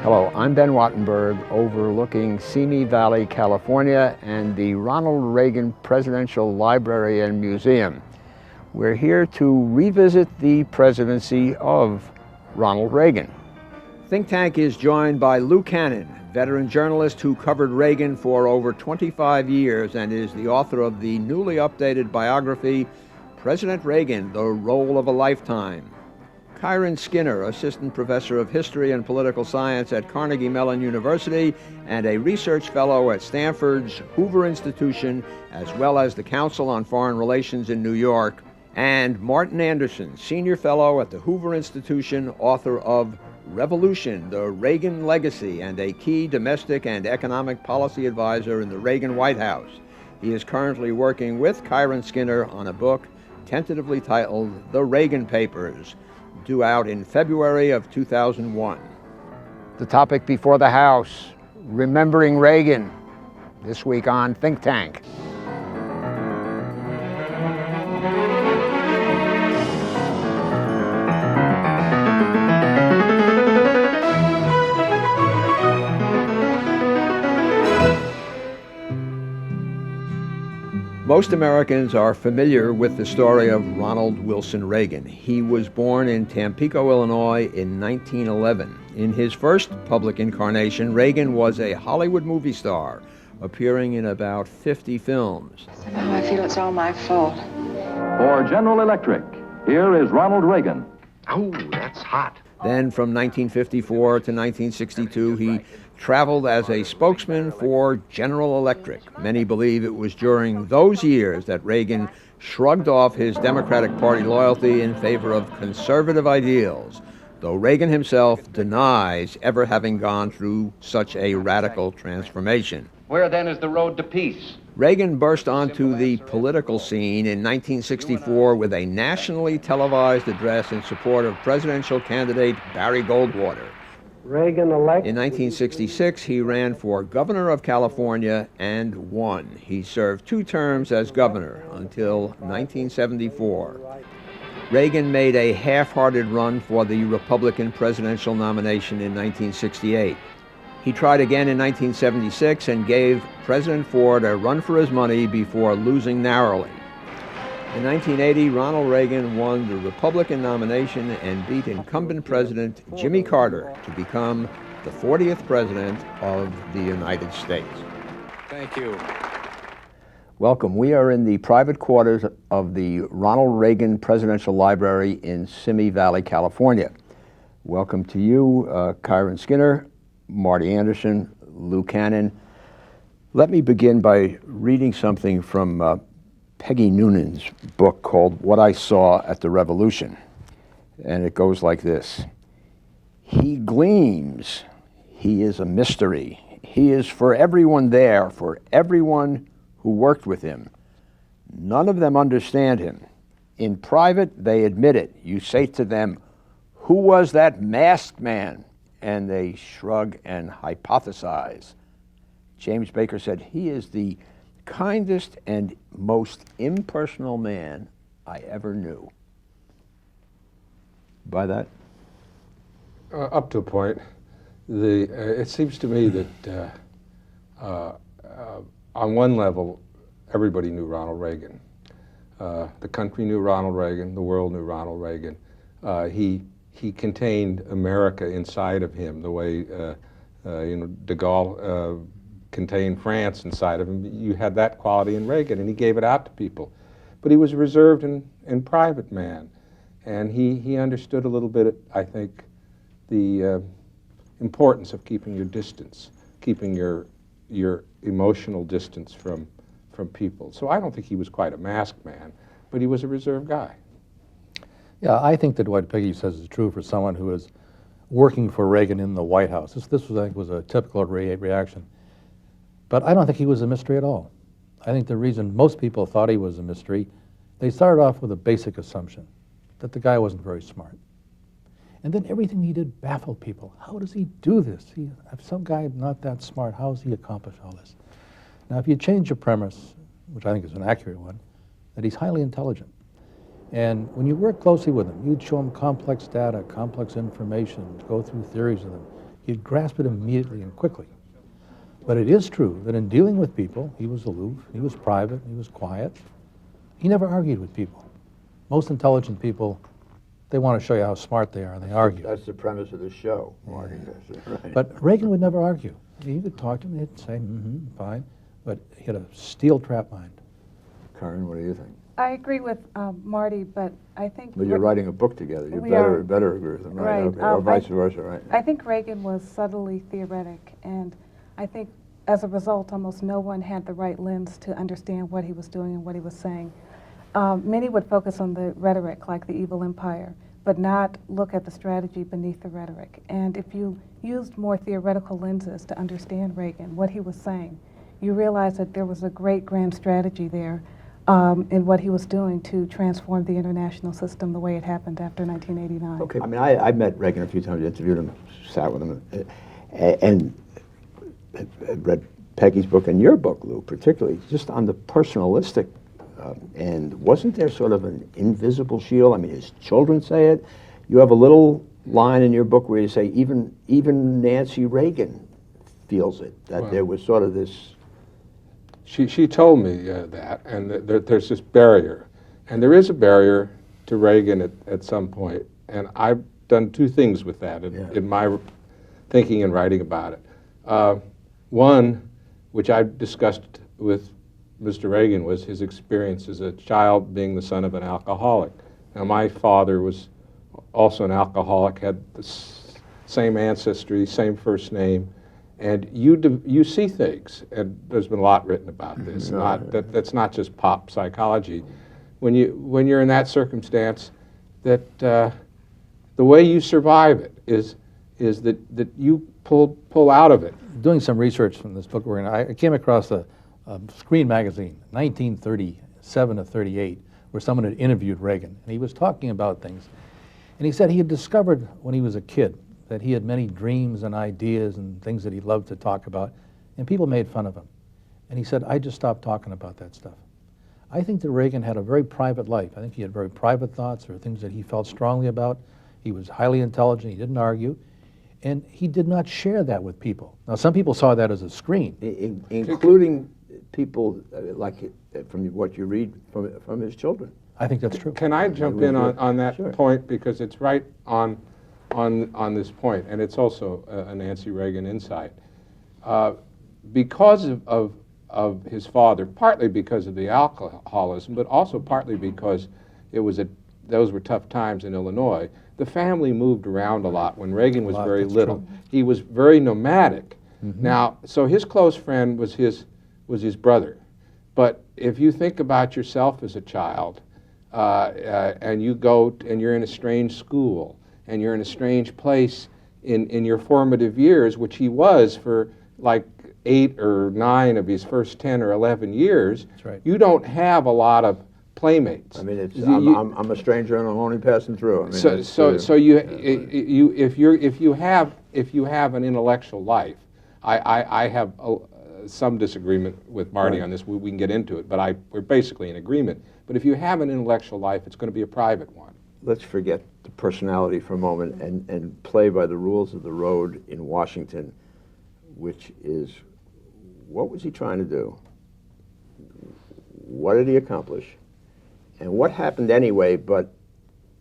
Hello, I'm Ben Wattenberg, overlooking Simi Valley, California, and the Ronald Reagan Presidential Library and Museum. We're here to revisit the presidency of Ronald Reagan. Think Tank is joined by Lou Cannon, veteran journalist who covered Reagan for over 25 years and is the author of the newly updated biography, President Reagan, The Role of a Lifetime. Kiron Skinner, assistant professor of history and political science at Carnegie Mellon University and a research fellow at Stanford's Hoover Institution, as well as the Council on Foreign Relations in New York, and Martin Anderson, senior fellow at the Hoover Institution, author of Revolution, the Reagan Legacy, and a key domestic and economic policy advisor in the Reagan White House. He is currently working with Kiron Skinner on a book tentatively titled The Reagan Papers, due out in February of 2001. The topic before the House, Remembering Reagan, this week on Think Tank. Most Americans are familiar with the story of Ronald Wilson Reagan. He was born in Tampico, Illinois in 1911. In his first public incarnation, Reagan was a Hollywood movie star, appearing in about 50 films. Somehow I feel it's all my fault. For General Electric, here is Ronald Reagan. Oh, that's hot. Then from 1954 to 1962, he traveled as a spokesman for General Electric. Many believe it was during those years that Reagan shrugged off his Democratic Party loyalty in favor of conservative ideals, though Reagan himself denies ever having gone through such a radical transformation. Where then is the road to peace? Reagan burst onto the political scene in 1964 with a nationally televised address in support of presidential candidate Barry Goldwater. Reagan-elect. In 1966, he ran for governor of California and won. He served 2 terms as governor until 1974. Reagan made a half-hearted run for the Republican presidential nomination in 1968. He tried again in 1976 and gave President Ford a run for his money before losing narrowly. In 1980, Ronald Reagan won the Republican nomination and beat incumbent President Jimmy Carter to become the 40th President of the United States. Thank you. Welcome. We are in the private quarters of the Ronald Reagan Presidential Library in Simi Valley, California. Welcome to you, Kiron Skinner, Marty Anderson, Lou Cannon. Let me begin by reading something from Peggy Noonan's book called What I Saw at the Revolution. And it goes like this. He gleams. He is a mystery. He is for everyone there, for everyone who worked with him. None of them understand him. In private, they admit it. You say to them, "Who was that masked man?" And they shrug and hypothesize. James Baker said, "He is the kindest and most impersonal man I ever knew." By that? Up to a point. It seems to me that on one level, everybody knew Ronald Reagan. The country knew Ronald Reagan. The world knew Ronald Reagan. He contained America inside of him the way de Gaulle contained France inside of him. You had that quality in Reagan, and he gave it out to people. But he was a reserved and private man, and he understood a little bit, I think, the importance of keeping your distance, keeping your emotional distance from people. So I don't think he was quite a masked man, but he was a reserved guy. Yeah, I think that what Peggy says is true for someone who is working for Reagan in the White House. This was, I think, was a typical reaction. But I don't think he was a mystery at all. I think the reason most people thought he was a mystery, they started off with a basic assumption that the guy wasn't very smart. And then everything he did baffled people. How does he do this? If some guy not that smart, how does he accomplish all this? Now, if you change your premise, which I think is an accurate one, that he's highly intelligent. And when you work closely with him, you'd show him complex data, complex information, go through theories with him. He'd grasp it immediately and quickly. But it is true that in dealing with people, he was aloof, he was private, he was quiet. He never argued with people. Most intelligent people, they want to show you how smart they are, and they argue. That's the premise of the show, Marty. Right. But Reagan would never argue. You could talk to him, he'd say, fine, but he had a steel trap mind. Karen, what do you think? I agree with Marty, but I think... But you're writing a book together. You better agree with him, right? Right. Okay. Or vice versa, right? I think Reagan was subtly theoretic, and I think as a result, almost no one had the right lens to understand what he was doing and what he was saying. Many would focus on the rhetoric, like the evil empire, but not look at the strategy beneath the rhetoric. And if you used more theoretical lenses to understand Reagan, what he was saying, you realize that there was a great grand strategy there in what he was doing to transform the international system the way it happened after 1989. Okay. I mean, I met Reagan a few times, interviewed him, sat with him, and read Peggy's book and your book, Lou, particularly, just on the personalistic. And wasn't there sort of an invisible shield? I mean, his children say it. You have a little line in your book where you say even Nancy Reagan feels it, that there was sort of this... She told me that, and there's this barrier. And there is a barrier to Reagan at some point. And I've done two things with that in my thinking and writing about it. One, which I discussed with Mr. Reagan, was his experience as a child being the son of an alcoholic. Now, my father was also an alcoholic, had the same ancestry, same first name, and you see things, and there's been a lot written about this. That's not just pop psychology. When you're in that circumstance, that the way you survive it is that you pull out of it. Doing some research from this book, I came across a Screen magazine, 1937 to 38, where someone had interviewed Reagan, and he was talking about things. And he said he had discovered when he was a kid that he had many dreams and ideas and things that he loved to talk about, and people made fun of him. And he said, I just stopped talking about that stuff. I think that Reagan had a very private life. I think he had very private thoughts or things that he felt strongly about. He was highly intelligent, he didn't argue, and he did not share that with people. Now, some people saw that as a screen. Including people like from what you read from his children. I think that's true. Can I jump in on that Sure. point, because it's right on this point, and it's also a Nancy Reagan insight. Because of his father, partly because of the alcoholism, but also partly because those were tough times in Illinois. The family moved around a lot. When Reagan was very little, true. he was very nomadic. Now, so his close friend was his brother. But if you think about yourself as a child, and you go and you're in a strange school, and you're in a strange place in your formative years, which he was for like 8 or 9 of his first 10 or 11 years, That's right. You don't have a lot of playmates. I mean, I'm a stranger and I'm only passing through. I mean, so if you have an intellectual life, I have some disagreement with Marty on this. We can get into it, but we're basically in agreement. But if you have an intellectual life, it's going to be a private one. Let's forget the personality for a moment and play by the rules of the road in Washington, which is, what was he trying to do? What did he accomplish? And what happened anyway, but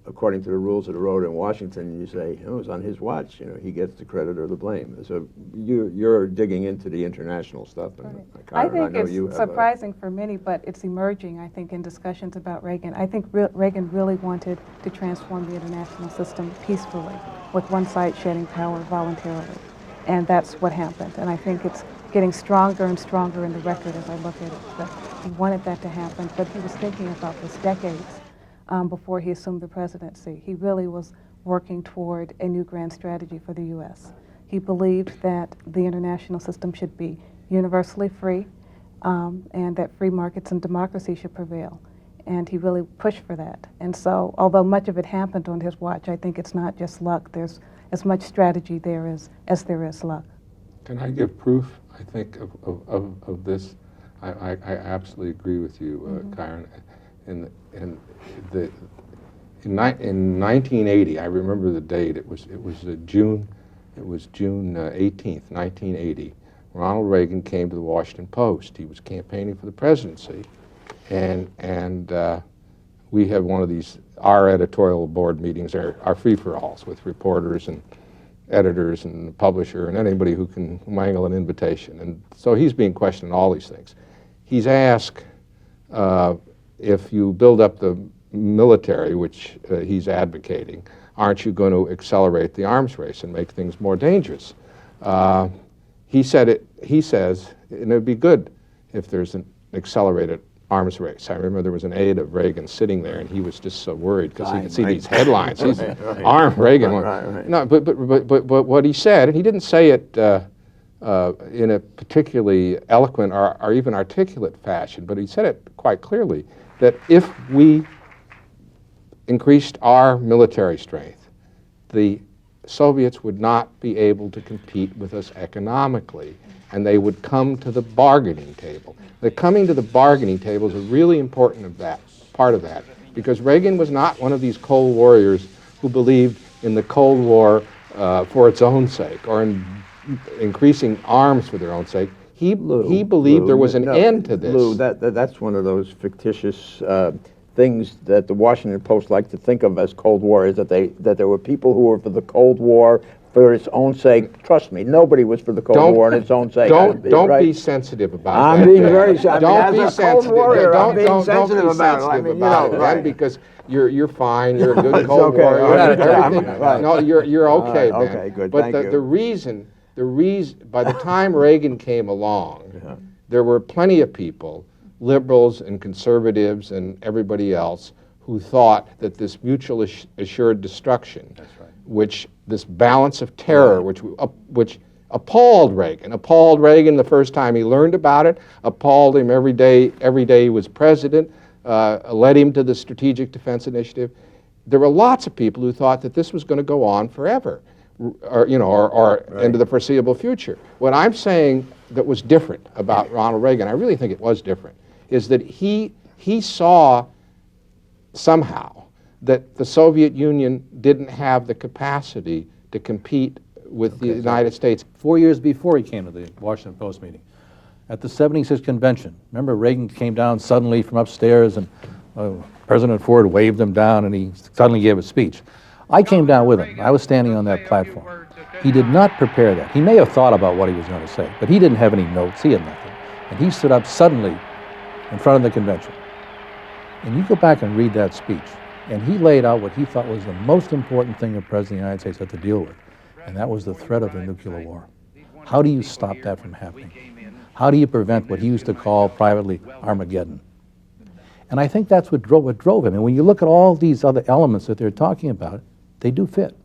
according to the rules of the road in Washington, you say, it was on his watch, he gets the credit or the blame. So you're digging into the international stuff. And I think it's surprising for many, but it's emerging, I think, in discussions about Reagan. I think Reagan really wanted to transform the international system peacefully, with one side shedding power voluntarily. And that's what happened. And I think it's getting stronger and stronger in the record as I look at it. But he wanted that to happen, but he was thinking about this decades before he assumed the presidency. He really was working toward a new grand strategy for the U.S. He believed that the international system should be universally free and that free markets and democracy should prevail. And he really pushed for that. And so, although much of it happened on his watch, I think it's not just luck. There's as much strategy there as there is luck. Can I give proof, I think, of this? I absolutely agree with you, Kiron. In 1980, I remember the date. It was June It was June 18th, 1980. Ronald Reagan came to the Washington Post. He was campaigning for the presidency, and we have one of these, our editorial board meetings are free-for-alls with reporters and editors and the publisher and anybody who can wangle an invitation. And so he's being questioned on all these things. He's asked if you build up the military, which he's advocating, aren't you going to accelerate the arms race and make things more dangerous? He says, and it would be good if there's an accelerated arms race. I remember there was an aide of Reagan sitting there, and he was just so worried because he could see these headlines. He's armed Reagan. Right. No, but what he said, and he didn't say it in a particularly eloquent or even articulate fashion, but he said it quite clearly, that if we increased our military strength, the Soviets would not be able to compete with us economically, and they would come to the bargaining table. The coming to the bargaining table is a really important part of that, because Reagan was not one of these Cold Warriors who believed in the Cold War for its own sake, or in increasing arms for their own sake. He believed there was an end to this. Lou, that's one of those fictitious things that the Washington Post liked to think of as Cold Warriors, that there were people who were for the Cold War for its own sake. Trust me, nobody was for the Cold War in its own sake. Don't be sensitive about that. I'm being very sensitive. Don't be sensitive. I'm being sensitive about it. Ben, because you're fine. You're a good Cold Warrior. No, you're okay, Ben. Okay, good. But Thank you. the reason, by the time Reagan came along, there were plenty of people, liberals and conservatives and everybody else, who thought that this mutual assured destruction, which this balance of terror, which appalled Reagan the first time he learned about it, appalled him every day he was president, led him to the Strategic Defense Initiative. There were lots of people who thought that this was going to go on forever, or into the foreseeable future. What I'm saying that was different about Ronald Reagan, I really think it was different, is that he saw somehow that the Soviet Union didn't have the capacity to compete with the United States. 4 years before he came to the Washington Post meeting, at the '76 convention, remember Reagan came down suddenly from upstairs, and President Ford waved him down, and he suddenly gave a speech. I came down with him. I was standing on that platform. He did not prepare that. He may have thought about what he was going to say, but he didn't have any notes. He had nothing. And he stood up suddenly in front of the convention. And you go back and read that speech, and he laid out what he thought was the most important thing the President of the United States had to deal with, and that was the threat of a nuclear war. How do you stop that from happening? How do you prevent what he used to call privately Armageddon? And I think that's what drove him. And when you look at all these other elements that they're talking about, they do fit.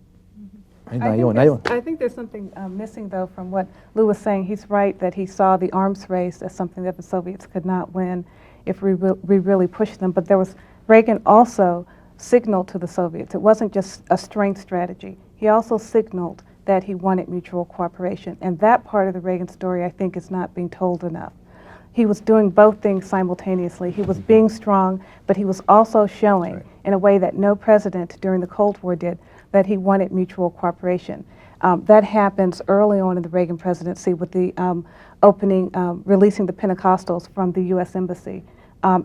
I think there's something missing, though, from what Lou was saying. He's right that he saw the arms race as something that the Soviets could not win if we really pushed them. But Reagan also signaled to the Soviets. It wasn't just a strength strategy. He also signaled that he wanted mutual cooperation. And that part of the Reagan story, I think, is not being told enough. He was doing both things simultaneously. He was being strong, but he was also showing, in a way that no president during the Cold War did, that he wanted mutual cooperation. That happens early on in the Reagan presidency with the releasing the Pentecostals from the U.S. Embassy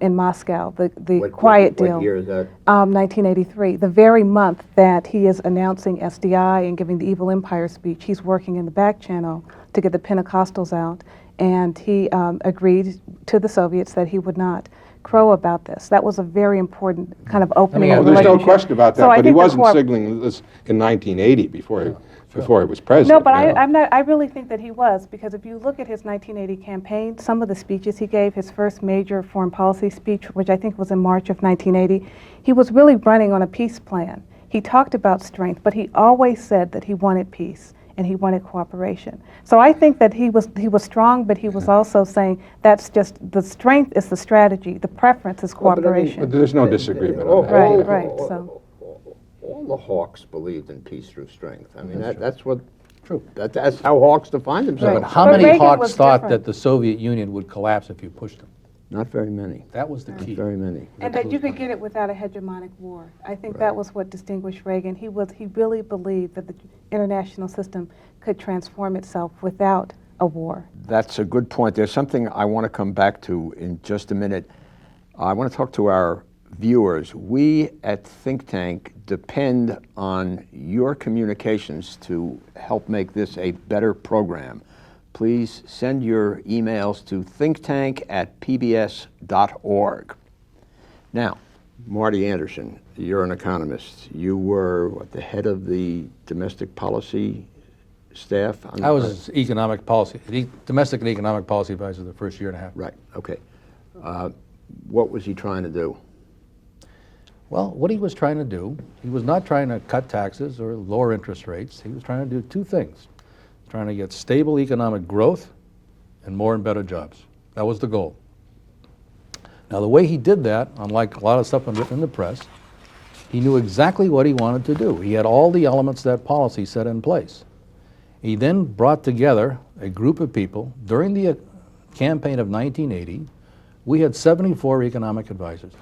in Moscow, the quiet deal. What year is that? 1983. The very month that he is announcing SDI and giving the Evil Empire speech, he's working in the back channel to get the Pentecostals out, and he agreed to the Soviets that he would not crow about this. That was a very important kind of opening of the There's relationship. no question about that, So but he wasn't signaling this in 1980 before he was president. No, but I really think that he was, because if you look at his 1980 campaign, some of the speeches he gave, his first major foreign policy speech, which I think was in March of 1980, he was really running on a peace plan. He talked about strength, but he always said that he wanted peace and he wanted cooperation. So I think that he was strong, but he was also saying that's just, the strength is the strategy, the preference is cooperation. But there's no disagreement on that. Right. So all the hawks believed in peace through strength. I mean, that's what. True. That's how hawks define themselves. But how many hawks thought that the Soviet Union would collapse if you pushed them? Not very many. That was the Not key. very many. And that you could get it without a hegemonic war. I think that was what distinguished Reagan. He really believed that the international system could transform itself without a war. That's a good point. There's something I want to come back to in just a minute. I want to talk to our viewers. We at Think Tank depend on your communications to help make this a better program. Please send your emails to thinktank@pbs.org. Now, Marty Anderson, you're an economist. You were the head of the domestic policy staff? I was economic policy, domestic and economic policy advisor the first year and a half. Right, okay. What was he trying to do? Well, what he was trying to do, he was not trying to cut taxes or lower interest rates. He was trying to do two things. Trying to get stable economic growth and more and better jobs. That was the goal. Now, the way he did that, unlike a lot of stuff written in the press, he knew exactly what he wanted to do. He had all the elements that policy set in place. He then brought together a group of people. During the campaign of 1980, we had 74 economic advisors.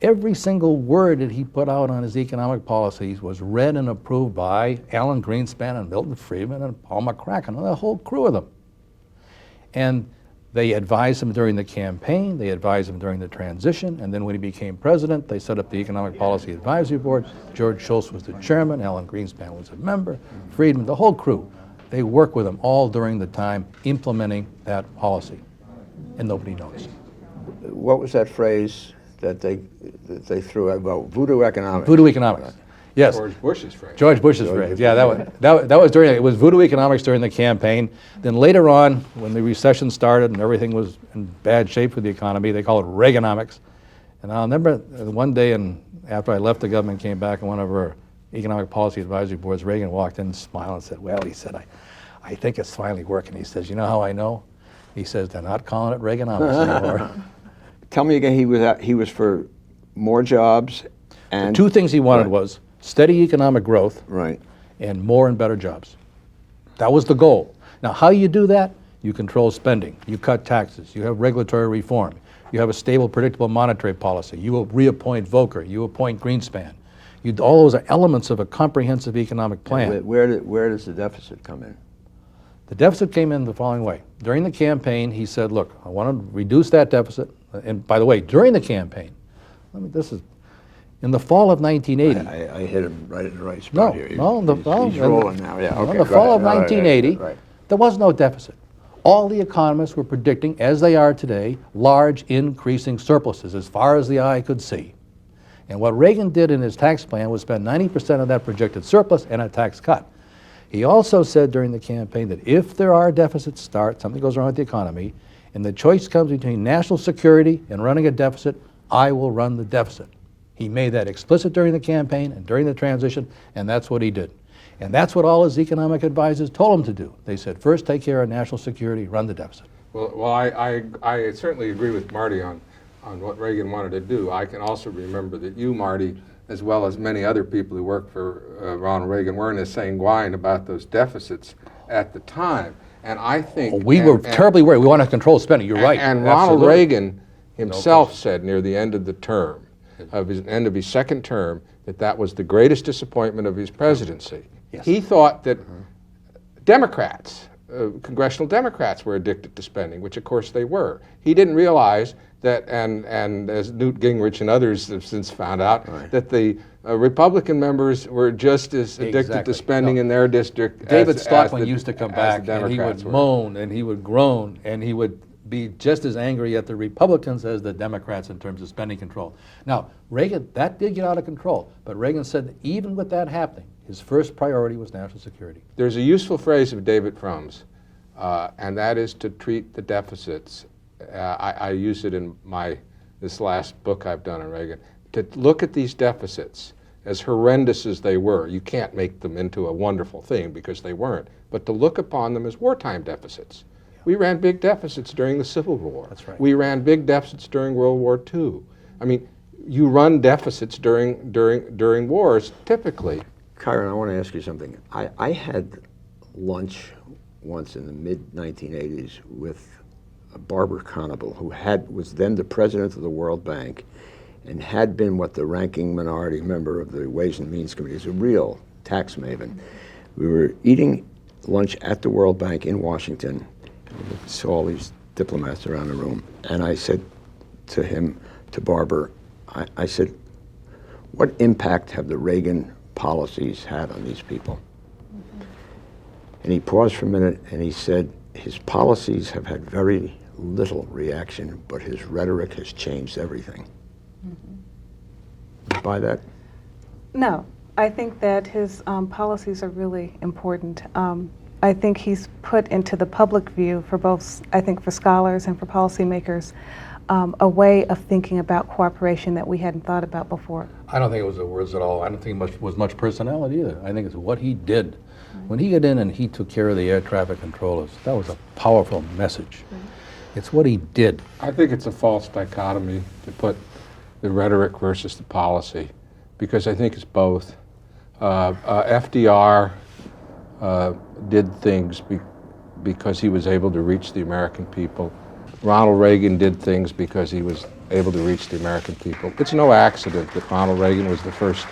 Every single word that he put out on his economic policies was read and approved by Alan Greenspan and Milton Friedman and Paul McCracken and the whole crew of them. And they advised him during the campaign, they advised him during the transition, and then when he became president, they set up the Economic Policy Advisory Board. George Shultz was the chairman, Alan Greenspan was a member, Friedman, the whole crew. They worked with him all during the time implementing that policy, and nobody noticed. What was that phrase that they threw out about voodoo economics? Voodoo economics. Yes. George Bush's phrase. George Bush's phrase. Yeah, that was during it was voodoo economics during the campaign. Then later on, when the recession started and everything was in bad shape for the economy, they called it Reaganomics. And I remember one day, and after I left the government, came back on one of our economic policy advisory boards. Reagan walked in, and smiled, and said, "Well," he said, "I think it's finally working." He says, "You know how I know?" He says, "They're not calling it Reaganomics anymore." Tell me again, he was for more jobs and... The two things he wanted was steady economic growth Right. and more and better jobs. That was the goal. Now, how you do that? You control spending, you cut taxes, you have regulatory reform, you have a stable, predictable monetary policy, you will reappoint Volcker, you appoint Greenspan. All those are elements of a comprehensive economic plan. Where does the deficit come in? The deficit came in the following way. During the campaign, he said, look, I want to reduce that deficit. And by the way, during the campaign, in the fall of 1980. I hit him right in the right spot here. He's rolling now, yeah. Okay, in the fall of 1980, right. there was no deficit. All the economists were predicting, as they are today, large increasing surpluses as far as the eye could see. And what Reagan did in his tax plan was spend 90% of that projected surplus and a tax cut. He also said during the campaign that if there are deficits something goes wrong with the economy, and the choice comes between national security and running a deficit, I will run the deficit. He made that explicit during the campaign and during the transition, and that's what he did. And that's what all his economic advisors told him to do. They said, first take care of national security, run the deficit. Well, I certainly agree with Marty on what Reagan wanted to do. I can also remember that you, Marty, as well as many other people who worked for Ronald Reagan, weren't as sanguine about those deficits at the time. And I think... we were terribly worried. We want to control spending. You're right. And Ronald Reagan himself said near the end of the term, end of his second term, that was the greatest disappointment of his presidency. Yes. He thought that Democrats, congressional Democrats, were addicted to spending, which of course they were. He didn't realize that, and as Newt Gingrich and others have since found out, that the Republican members were just as addicted to spending in their district David Stockman used to come back and he would moan and he would groan and he would be just as angry at the Republicans as the Democrats in terms of spending control. Now, Reagan, that did get out of control, but Reagan said that even with that happening, his first priority was national security. There's a useful phrase of David Fromm's, and that is to treat the deficits. I use it in this last book I've done on Reagan, to look at these deficits as horrendous as they were. You can't make them into a wonderful thing because they weren't, but to look upon them as wartime deficits. We ran big deficits during the Civil War. That's right. We ran big deficits during World War II. I mean, you run deficits during wars, typically. Kiron, I want to ask you something. I had lunch once in the mid-1980s with Barbara Conable, who was then the president of the World Bank and had been what the ranking minority member of the Ways and Means Committee is, a real tax maven. We were eating lunch at the World Bank in Washington, and we saw all these diplomats around the room, and I said to Barbara, I said, what impact have the Reagan policies had on these people? And he paused for a minute and he said, his policies have had very little reaction, but his rhetoric has changed everything. You buy that? No, I think that his policies are really important. I think he's put into the public view for both, I think for scholars and for policymakers, a way of thinking about cooperation that we hadn't thought about before. I don't think it was the words at all. I don't think it was much personality either. I think it's what he did. When he got in and he took care of the air traffic controllers, that was a powerful message. It's what he did. I think it's a false dichotomy to put the rhetoric versus the policy, because I think it's both. FDR did things because he was able to reach the American people. Ronald Reagan did things because he was able to reach the American people. It's no accident that Ronald Reagan was the first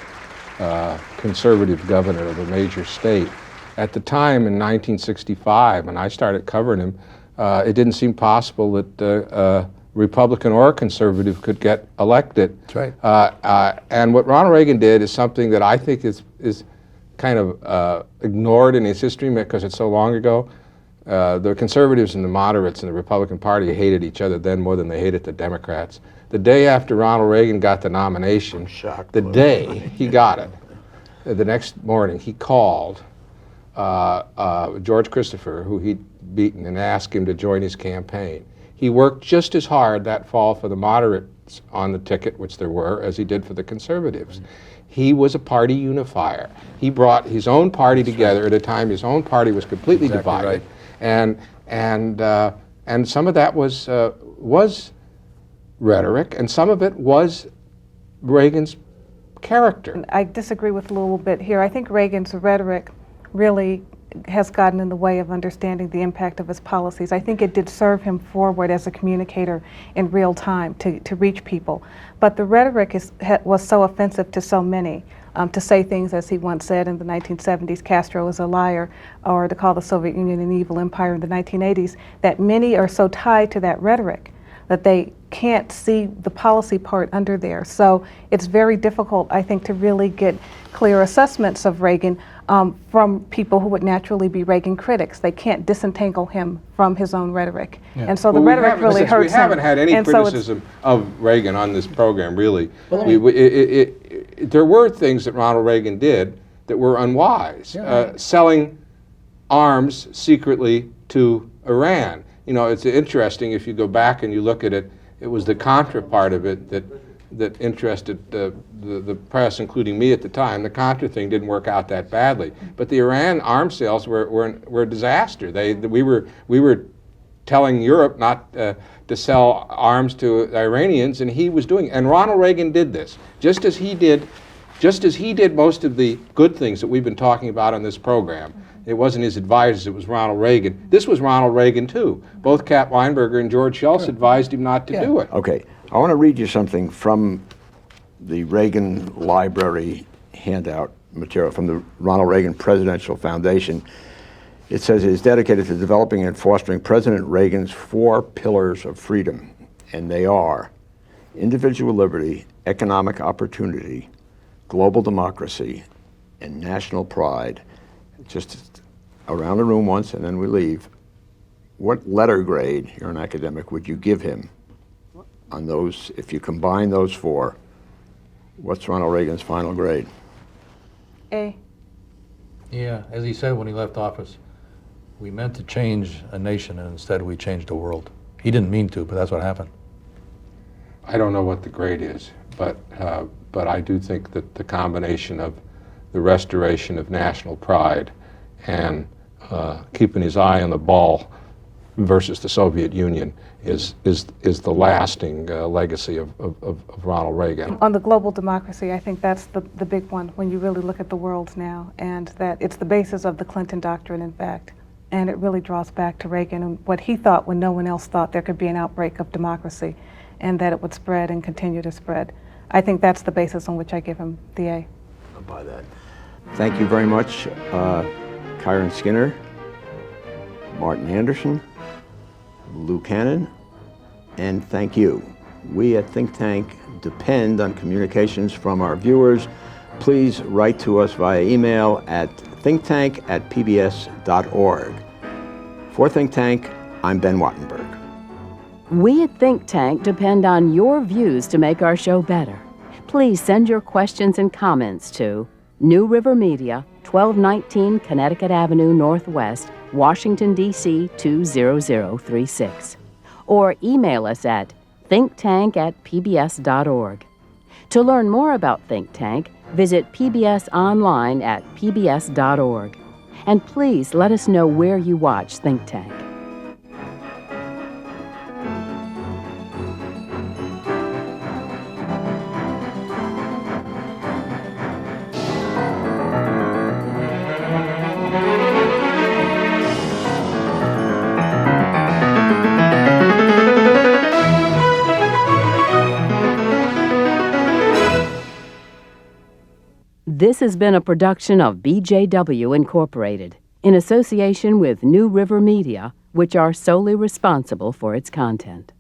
conservative governor of a major state. At the time in 1965, when I started covering him, it didn't seem possible that Republican or conservative could get elected. That's right. And what Ronald Reagan did is something that I think is kind of ignored in his history because it's so long ago. The conservatives and the moderates in the Republican Party hated each other then more than they hated the Democrats. The day after Ronald Reagan got the nomination, the day he got it, the next morning he called George Christopher, who he'd beaten, and asked him to join his campaign. He worked just as hard that fall for the moderates on the ticket, which there were, as he did for the conservatives. He was a party unifier. He brought his own party together at a time his own party was completely divided. Right. And some of that was rhetoric, and some of it was Reagan's character. I disagree with a little bit here. I think Reagan's rhetoric really has gotten in the way of understanding the impact of his policies. I think it did serve him forward as a communicator in real time to reach people. But the rhetoric was so offensive to so many. To say things, as he once said in the 1970s, Castro is a liar, or to call the Soviet Union an evil empire in the 1980s, that many are so tied to that rhetoric that they can't see the policy part under there. So it's very difficult, I think, to really get clear assessments of Reagan from people who would naturally be Reagan critics. They can't disentangle him from his own rhetoric. Yeah. And so the rhetoric really hurts him. We haven't had any criticism of Reagan on this program, really. Well, there were things that Ronald Reagan did that were unwise. Yeah. Selling arms secretly to Iran. You know, it's interesting if you go back and you look at it, it was the Contra part of it that interested the press, including me at the time. The Contra thing didn't work out that badly, but the Iran arms sales were a disaster. We were telling Europe not to sell arms to the Iranians, and he was doing it. And Ronald Reagan did this, just as he did most of the good things that we've been talking about on this program. It wasn't his advisors, it was Ronald Reagan. This was Ronald Reagan too. Both Cap Weinberger and George Shultz advised him not to do it. Okay, I want to read you something from the Reagan Library handout material from the Ronald Reagan Presidential Foundation. It says it is dedicated to developing and fostering President Reagan's 4 pillars of freedom, and they are individual liberty, economic opportunity, global democracy, and national pride. Just around the room once and then we leave. What letter grade, you're an academic, would you give him on those, if you combine those 4? What's Ronald Reagan's final grade? A. Yeah, as he said when he left office, we meant to change a nation and instead we changed the world. He didn't mean to, but that's what happened. I don't know what the grade is, but I do think that the combination of the restoration of national pride and keeping his eye on the ball versus the Soviet Union is the lasting legacy of Ronald Reagan. On the global democracy, I think that's the big one when you really look at the world now, and that it's the basis of the Clinton doctrine, in fact. And it really draws back to Reagan and what he thought when no one else thought there could be an outbreak of democracy and that it would spread and continue to spread. I think that's the basis on which I give him the A. I'll buy that. Thank you very much, Kiron Skinner, Martin Anderson, Lou Cannon, and thank you. We at Think Tank depend on communications from our viewers. Please write to us via email at thinktank@pbs.org. For Think Tank, I'm Ben Wattenberg. We at Think Tank depend on your views to make our show better. Please send your questions and comments to New River Media, 1219 Connecticut Avenue Northwest, Washington, D.C. 20036. Or email us at thinktank@pbs.org. To learn more about Think Tank, visit PBS online at pbs.org. And please let us know where you watch Think Tank. This has been a production of BJW Incorporated, in association with New River Media, which are solely responsible for its content.